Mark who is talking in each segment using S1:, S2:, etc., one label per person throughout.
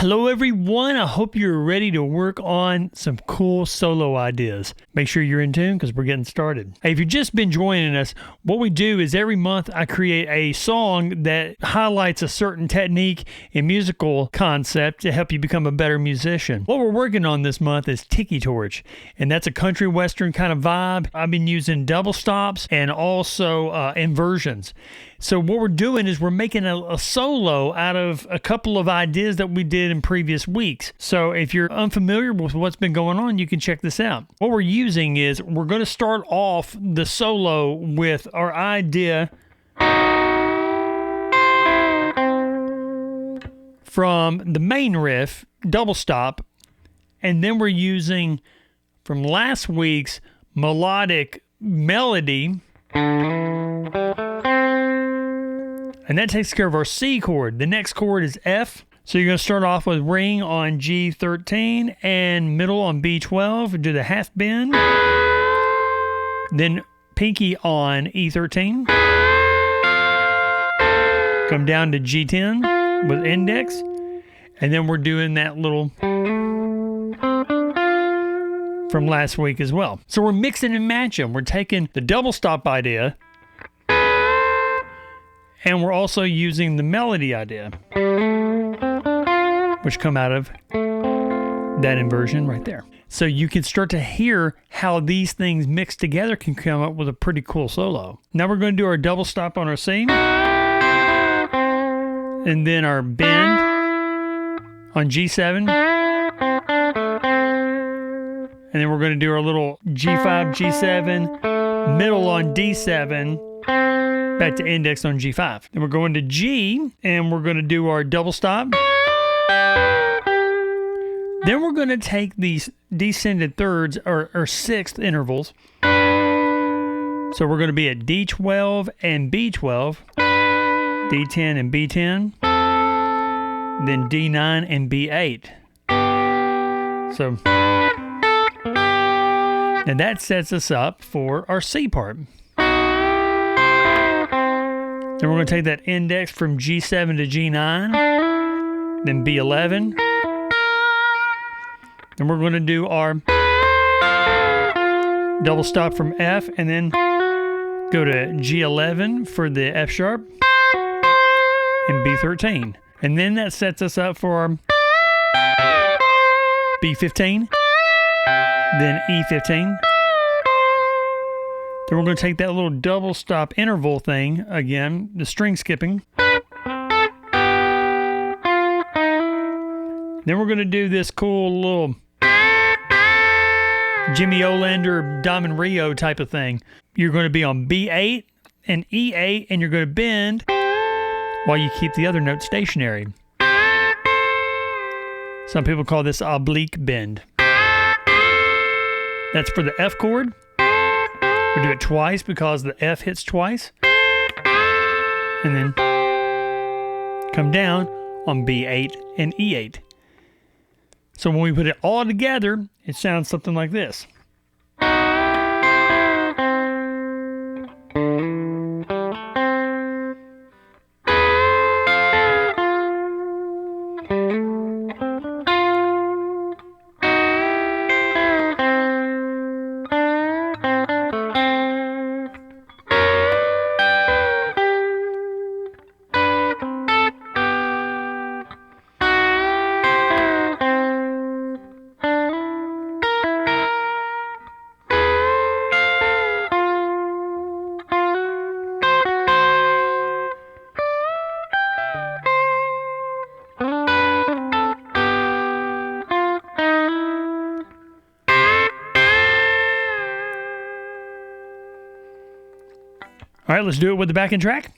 S1: Hello everyone, I hope you're ready to work on some cool solo ideas. Make sure you're in tune because we're getting started. Hey, if you've just been joining us, what we do is every month I create a song that highlights a certain technique and musical concept to help you become a better musician. What we're working on this month is Tiki Torch, and that's a country western kind of vibe. I've been using double stops and also inversions. So what we're doing is we're making a solo out of a couple of ideas that we did in previous weeks. So if you're unfamiliar with what's been going on, you can check this out. What we're using is we're going to start off the solo with our idea from the main riff, double stop, and then we're using from last week's melodic melody. And that takes care of our C chord. The next chord is F. So you're going to start off with ring on G13 and middle on B12. Do the half bend. Then pinky on E13. Come down to G10 with index. And then we're doing that little from last week as well. So we're mixing and matching. We're taking the double stop idea, and we're also using the melody idea, which come out of that inversion right there. So you can start to hear how these things mixed together can come up with a pretty cool solo. Now we're going to do our double stop on our C, and then our bend on G7, and then we're going to do our little G5, G7, middle on D7, back to index on G5. Then we're going to G, and we're going to do our double stop. Then we're going to take these descended thirds or sixth intervals. So we're going to be at D12 and B12, D10 and B10, then D9 and B8. So, and that sets us up for our C part. Then we're going to take that index from G7 to G9, then B11. Then we're going to do our double stop from F, and then go to G11 for the F sharp and B13. And then that sets us up for our B15, then E15. Then we're going to take that little double stop interval thing again, the string skipping. Then we're going to do this cool little Jimmy Olander, Diamond Rio type of thing. You're going to be on B8 and E8, and you're going to bend while you keep the other note stationary. Some people call this oblique bend. That's for the F chord. We do it twice because the F hits twice. And then come down on B8 and E8. So when we put it all together, it sounds something like this. All right, let's do it with the backing track.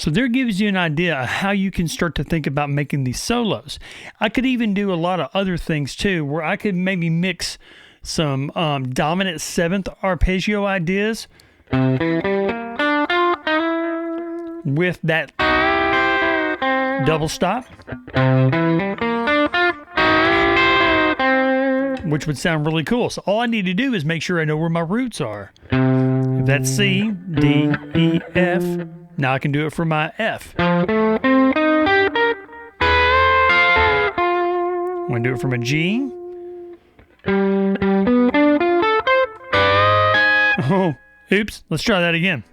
S1: So there gives you an idea of how you can start to think about making these solos. I could even do a lot of other things too, where I could maybe mix some dominant seventh arpeggio ideas with that double stop, which would sound really cool. So all I need to do is make sure I know where my roots are. If that's C, D, E, F, now I can do it for my F. I'm going to do it for my G. Oh, oops. Let's try that again.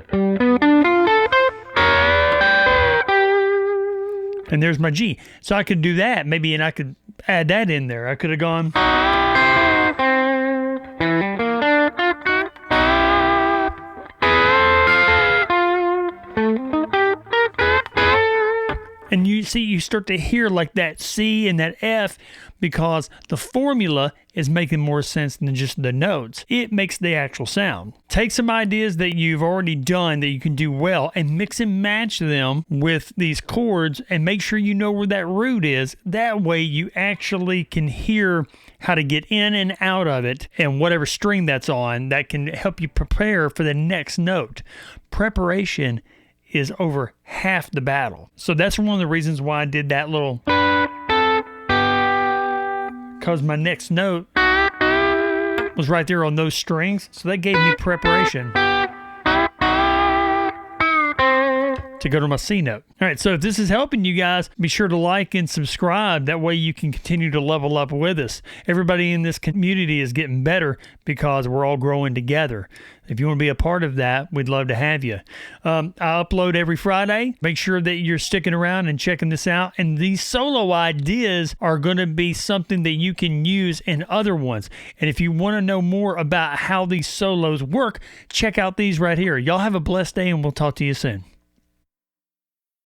S1: And there's my G. So I could do that maybe, and I could add that in there. I could have gone. And you see, you start to hear like that C and that F because the formula is making more sense than just the notes. It makes the actual sound. Take some ideas that you've already done that you can do well and mix and match them with these chords and make sure you know where that root is. That way you actually can hear how to get in and out of it and whatever string that's on that can help you prepare for the next note. Preparation is over half the battle. So that's one of the reasons why I did that little, because my next note was right there on those strings. So that gave me preparation to go to my C note. All right, so if this is helping you guys, be sure to like and subscribe. That way you can continue to level up with us. Everybody in this community is getting better because we're all growing together. If you want to be a part of that, we'd love to have you. I upload every Friday. Make sure that you're sticking around and checking this out. And these solo ideas are going to be something that you can use in other ones. And if you want to know more about how these solos work, check out these right here. Y'all have a blessed day, and we'll talk to you soon.